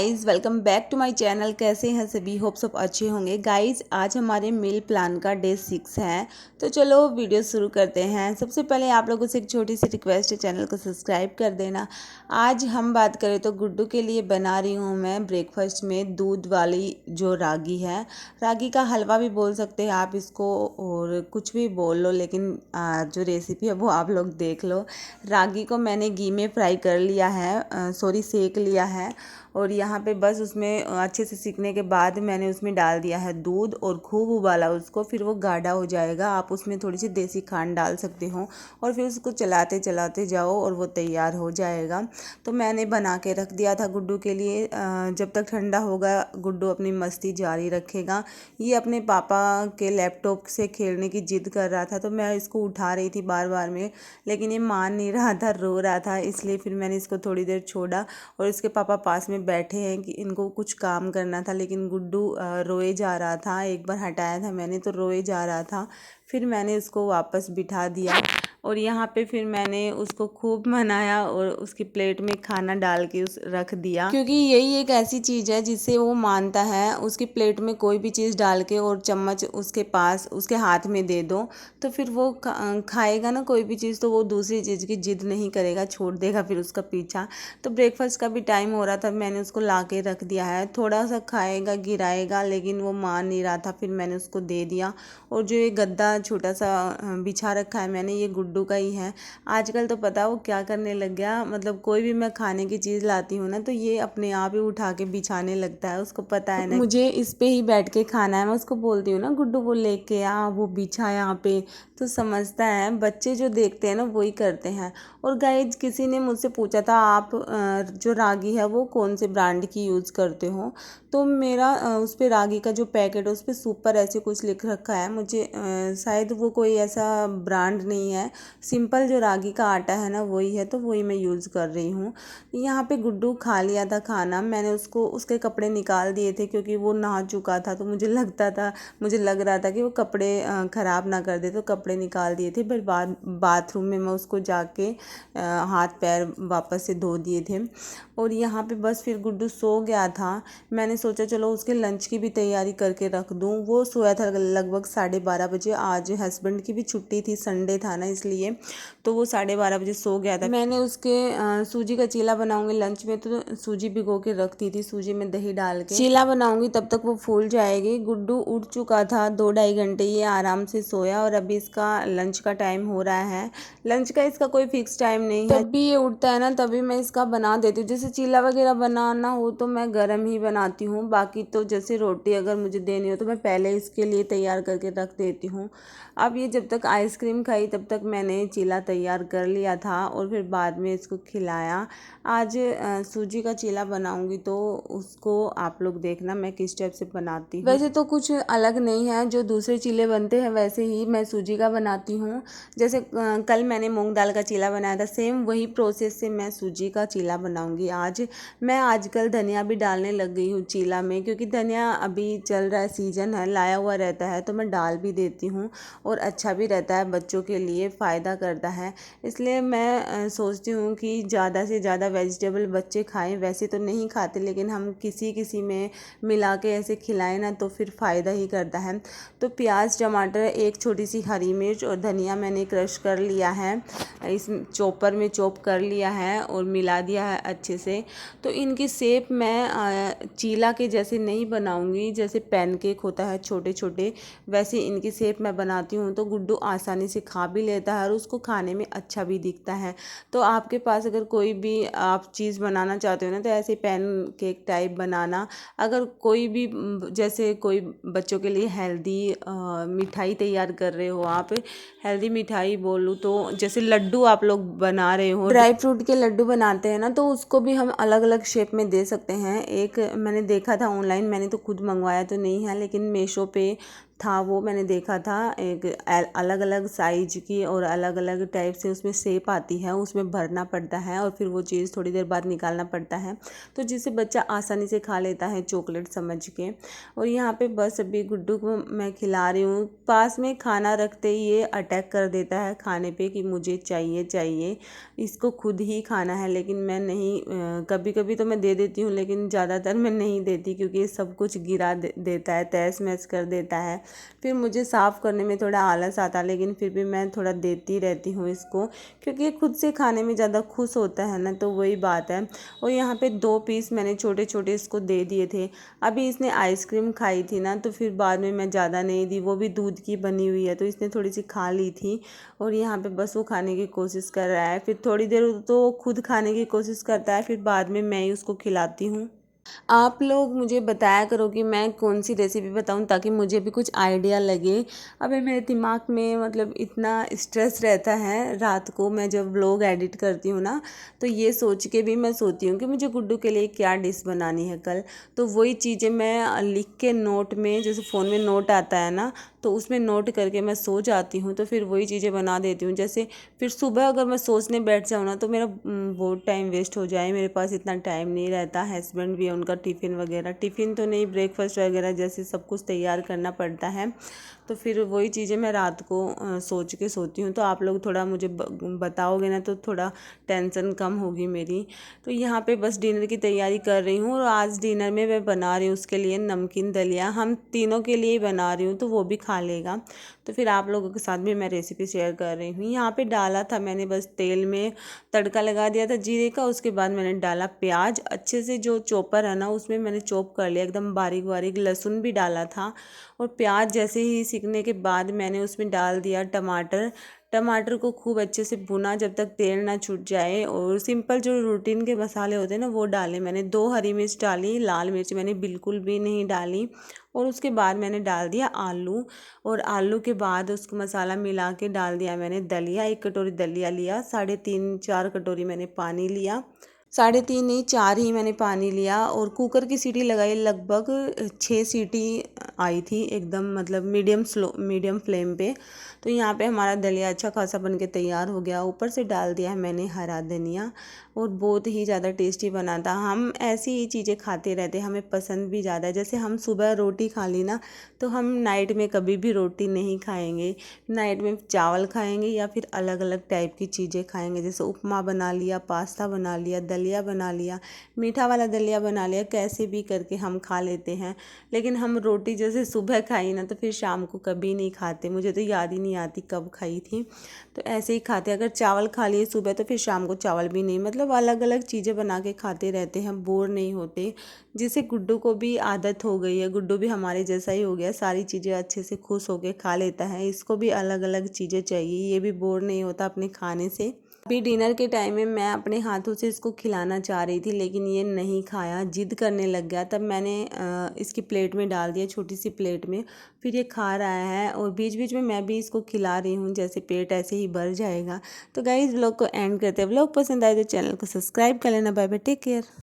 Guys, welcome back to my channel. कैसे हैं सभी? होप सब अच्छे होंगे। गाइस, आज हमारे मील प्लान का डे 6 है, तो चलो वीडियो शुरू करते हैं। सबसे पहले आप लोगों से एक छोटी सी रिक्वेस्ट है, चैनल को सब्सक्राइब कर देना। आज हम बात करें तो गुड्डू के लिए बना रही हूँ मैं ब्रेकफास्ट में दूध वाली जो रागी है, रागी का हलवा भी बोल सकते हैं आप इसको, और कुछ भी बोल लो, लेकिन जो रेसिपी है वो आप लोग देख लो। रागी को मैंने घी में फ्राई कर लिया है, सेक लिया है, और यहाँ पे बस उसमें अच्छे से सीखने के बाद मैंने उसमें डाल दिया है दूध और खूब उबाला उसको। फिर वो गाढ़ा हो जाएगा, आप उसमें थोड़ी सी देसी खांड डाल सकते हो और फिर उसको चलाते चलाते जाओ और वो तैयार हो जाएगा। तो मैंने बना के रख दिया था गुड्डू के लिए। जब तक ठंडा होगा गुड्डू अपनी मस्ती जारी रखेगा। ये अपने पापा के लैपटॉप से खेलने की जिद कर रहा था, तो मैं इसको उठा रही थी बार बार में, लेकिन ये मान नहीं रहा था, रो रहा था। इसलिए फिर मैंने इसको थोड़ी देर छोड़ा और इसके पापा पास में बैठे हैं कि इनको कुछ काम करना था, लेकिन गुड्डू रोए जा रहा था। एक बार हटाया था मैंने तो रोए जा रहा था, फिर मैंने उसको वापस बिठा दिया और यहाँ पे फिर मैंने उसको खूब मनाया और उसकी प्लेट में खाना डाल के रख दिया, क्योंकि यही एक ऐसी चीज़ है जिससे वो मानता है। उसकी प्लेट में कोई भी चीज़ डाल के और चम्मच उसके पास उसके हाथ में दे दो तो फिर वो खाएगा ना कोई भी चीज़, तो वो दूसरी चीज़ की जिद नहीं करेगा, छोड़ देगा फिर उसका पीछा। तो ब्रेकफास्ट का भी टाइम हो रहा था, मैंने उसको ला के रख दिया है। थोड़ा सा खाएगा, गिराएगा, लेकिन वो मान नहीं रहा था, फिर मैंने उसको दे दिया। और जो ये गद्दा छोटा सा बिछा रखा है मैंने, ये गुड्डू का ही है। आजकल तो पता वो क्या करने लग गया, मतलब कोई भी मैं खाने की चीज़ लाती हूँ ना तो ये अपने आप ही उठा के बिछाने लगता है। उसको पता है ना मुझे इस पे ही बैठ के खाना है। मैं उसको बोलती हूँ ना गुड्डू वो लेके आ, वो बिछा यहाँ पे, तो समझता है। बच्चे जो देखते हैं ना वही करते हैं। और गाइस, किसी ने मुझसे पूछा था आप जो रागी है वो कौन से ब्रांड की यूज़ करते हो, तो मेरा उस पर रागी का जो पैकेट है उस पर सुपर ऐसे कुछ लिख रखा है। मुझे शायद वो कोई ऐसा ब्रांड नहीं है, सिंपल जो रागी का आटा है ना वही है, तो वही मैं यूज़ कर रही हूँ। यहाँ पे गुड्डू खा लिया था खाना। मैंने उसको उसके कपड़े निकाल दिए थे क्योंकि वो नहा चुका था, तो मुझे लग रहा था कि वो कपड़े ख़राब ना कर दे, तो कपड़े निकाल दिए थे। फिर बाथरूम में मैं उसको जाके हाथ पैर वापस से धो दिए थे। और यहाँ पे बस फिर गुड्डू सो गया था। मैंने सोचा चलो उसके लंच की भी तैयारी करके रख दूँ। वो सोया था लगभग 12:30 बजे। आज हस्बैंड की भी छुट्टी थी, संडे था ना, इसलिए तो वो 12:30 बजे सो गया था। मैंने उसके सूजी का चीला बनाऊंगी लंच में, तो सूजी भिगो के रख दी थी, सूजी में दही डाल के चीला बनाऊंगी, तब तक वो फूल जाएगी। गुड्डू उठ चुका था 2-2.5 घंटे, ये आराम से सोया और अभी इसका लंच का टाइम हो रहा है। लंच का इसका कोई फिक्स टाइम नहीं है, जब भी ये उठता है ना तभी मैं इसका बना देती हूँ। जैसे चीला वगैरह बनाना हो तो मैं गरम ही बनाती हूँ, बाकी तो जैसे रोटी अगर मुझे देनी हो तो मैं पहले इसके लिए तैयार करके रख देती हूँ। अब ये जब तक आइसक्रीम खाई तब तक मैंने चीला तैयार कर लिया था और फिर बाद में इसको खिलाया। आज सूजी का चीला बनाऊंगी तो उसको आप लोग देखना मैं किस टाइप से बनाती हूँ। वैसे तो कुछ अलग नहीं है, जो दूसरे चीले बनते हैं वैसे ही मैं सूजी का बनाती हूँ। जैसे कल मैंने मूंग दाल का चीला बनाया था, सेम वही प्रोसेस से मैं सूजी का चीला बनाऊंगी आज। मैं आजकल धनिया भी डालने लग गई हूँ चीला में, क्योंकि धनिया अभी चल रहा है, सीजन है, लाया हुआ रहता है, तो मैं डाल भी देती हूँ और अच्छा भी रहता है, बच्चों के लिए फ़ायदा करता है। इसलिए मैं सोचती हूँ कि ज़्यादा से ज़्यादा वेजिटेबल बच्चे खाएं। वैसे तो नहीं खाते, लेकिन हम किसी किसी में मिला के ऐसे खिलाएं ना तो फिर फ़ायदा ही करता है। तो प्याज, टमाटर, एक छोटी सी हरी मिर्च और धनिया मैंने क्रश कर लिया है, इस चॉपर में चॉप कर लिया है और मिला दिया है अच्छे से। तो इनकी शेप मैं चीला के जैसे नहीं बनाऊंगी, जैसे पैनकेक होता है छोटे छोटे, वैसे इनकी शेप मैं बनाती हूँ, तो गुड्डू आसानी से खा भी लेता है और उसको खाने में अच्छा भी दिखता है। तो आपके पास अगर कोई भी आप चीज़ बनाना चाहते हो ना तो ऐसे पैनकेक टाइप बनाना। अगर कोई भी जैसे कोई बच्चों के लिए हेल्दी मिठाई तैयार कर रहे हो आप, हेल्दी मिठाई बोलूँ तो जैसे लड्डू आप लोग बना रहे हो, ड्राई फ्रूट के लड्डू बनाते हैं ना, तो उसको भी हम अलग अलग शेप में दे सकते हैं। एक मैंने देखा था ऑनलाइन, मैंने तो खुद मंगवाया तो नहीं है, लेकिन मीशो पे था वो मैंने देखा था, एक अलग अलग साइज की और अलग अलग टाइप से उसमें शेप आती है, उसमें भरना पड़ता है और फिर वो चीज़ थोड़ी देर बाद निकालना पड़ता है, तो जिससे बच्चा आसानी से खा लेता है चॉकलेट समझ के। और यहाँ पे बस अभी गुड्डू को मैं खिला रही हूँ। पास में खाना रखते ही ये अटैक कर देता है खाने पे कि मुझे चाहिए चाहिए, इसको खुद ही खाना है। लेकिन मैं नहीं, कभी कभी तो मैं दे देती हूँ, लेकिन ज़्यादातर मैं नहीं देती क्योंकि ये सब कुछ गिरा देता है, तहस महस कर देता है। फिर मुझे साफ़ करने में थोड़ा आलस आता, लेकिन फिर भी मैं थोड़ा देती रहती हूँ इसको, क्योंकि ये खुद से खाने में ज़्यादा खुश होता है ना, तो वही बात है। और यहाँ पे 2 पीस मैंने छोटे छोटे इसको दे दिए थे। अभी इसने आइसक्रीम खाई थी ना, तो फिर बाद में मैं ज़्यादा नहीं दी, वो भी दूध की बनी हुई है तो इसने थोड़ी सी खा ली थी। और यहाँ पे बस वो खाने की कोशिश कर रहा है, फिर थोड़ी देर तो खुद खाने की कोशिश करता है, फिर बाद में मैं ही उसको खिलाती हूँ। आप लोग मुझे बताया करो कि मैं कौन सी रेसिपी बताऊं ताकि मुझे भी कुछ आइडिया लगे। अभी मेरे दिमाग में मतलब इतना स्ट्रेस रहता है, रात को मैं जब व्लॉग एडिट करती हूँ ना, तो ये सोच के भी मैं सोती हूँ कि मुझे गुड्डू के लिए क्या डिश बनानी है कल। तो वही चीज़ें मैं लिख के नोट में, जैसे फ़ोन में नोट आता है ना, तो उसमें नोट करके मैं सो जाती हूँ, तो फिर वही चीज़ें बना देती हूँ। जैसे फिर सुबह अगर मैं सोचने बैठ जाऊँ ना, तो मेरा बहुत टाइम वेस्ट हो जाए, मेरे पास इतना टाइम नहीं रहता। हस्बैंड भी है, उनका टिफ़िन वगैरह, टिफ़िन तो नहीं, ब्रेकफास्ट वगैरह जैसे सब कुछ तैयार करना पड़ता है। तो फिर वही चीज़ें मैं रात को सोच के सोती हूँ। तो आप लोग थोड़ा मुझे बताओगे ना, तो थोड़ा टेंशन कम होगी मेरी। तो यहाँ पे बस डिनर की तैयारी कर रही हूँ, और आज डिनर में मैं बना रही हूँ उसके लिए नमकीन दलिया। हम तीनों के लिए ही बना रही हूँ, तो वो भी खा लेगा। तो फिर आप लोगों के साथ भी मैं रेसिपी शेयर कर रही हूँ। यहाँ पे डाला था मैंने, बस तेल में तड़का लगा दिया था जीरे का, उसके बाद मैंने डाला प्याज, अच्छे से जो चॉपर है ना उसमें मैंने चॉप कर लिया एकदम बारीक बारीक, लहसुन भी डाला था। और प्याज जैसे ही सीखने के बाद मैंने उसमें डाल दिया टमाटर। टमाटर को खूब अच्छे से भुना जब तक तेल ना छूट जाए, और सिंपल जो रूटीन के मसाले होते हैं ना वो डाले मैंने। 2 हरी मिर्च डाली, लाल मिर्च मैंने बिल्कुल भी नहीं डाली। और उसके बाद मैंने डाल दिया आलू, और आलू के बाद उसको मसाला मिला के डाल दिया मैंने दलिया। 1 कटोरी दलिया लिया, 3.5-4 कटोरी मैंने पानी लिया, 3.5 नहीं 4 ही मैंने पानी लिया। और कुकर की सीटी लगाई, लगभग 6 सीटी आई थी एकदम, मतलब मीडियम फ्लेम पे। तो यहाँ पे हमारा दलिया अच्छा खासा बन के तैयार हो गया। ऊपर से डाल दिया है मैंने हरा धनिया, और बहुत ही ज़्यादा टेस्टी बना था। हम ऐसी ही चीज़ें खाते रहते हैं, हमें पसंद भी ज़्यादा है। जैसे हम सुबह रोटी खा ली ना, तो हम नाइट में कभी भी रोटी नहीं खाएंगे, नाइट में चावल खाएंगे या फिर अलग अलग टाइप की चीज़ें खाएंगे। जैसे उपमा बना लिया, पास्ता बना लिया, दलिया बना लिया, मीठा वाला दलिया बना लिया, कैसे भी करके हम खा लेते हैं। लेकिन हम रोटी जैसे सुबह खाई ना, तो फिर शाम को कभी नहीं खाते, मुझे तो याद ही नहीं आती कब खाई थी। तो ऐसे ही खाते, अगर चावल खा लिए सुबह तो फिर शाम को चावल भी नहीं, मतलब अलग अलग चीज़ें बना के खाते रहते हैं, बोर नहीं होते। जिससे गुड्डू को भी आदत हो गई है, गुड्डू भी हमारे जैसा ही हो गया, सारी चीज़ें अच्छे से खुश होके खा लेता है। इसको भी अलग अलग चीज़ें चाहिए, ये भी बोर नहीं होता अपने खाने से। अभी डिनर के टाइम में मैं अपने हाथों से इसको खिलाना चाह रही थी, लेकिन ये नहीं खाया, जिद करने लग गया। तब मैंने इसकी प्लेट में डाल दिया, छोटी सी प्लेट में। फिर ये खा रहा है, और बीच बीच में मैं भी इसको खिला रही हूँ, जैसे पेट ऐसे ही भर जाएगा। तो गाइस व्लॉग को एंड करते हैं। व्लॉग पसंद आए तो चैनल को सब्सक्राइब कर लेना। Bye bye, take care.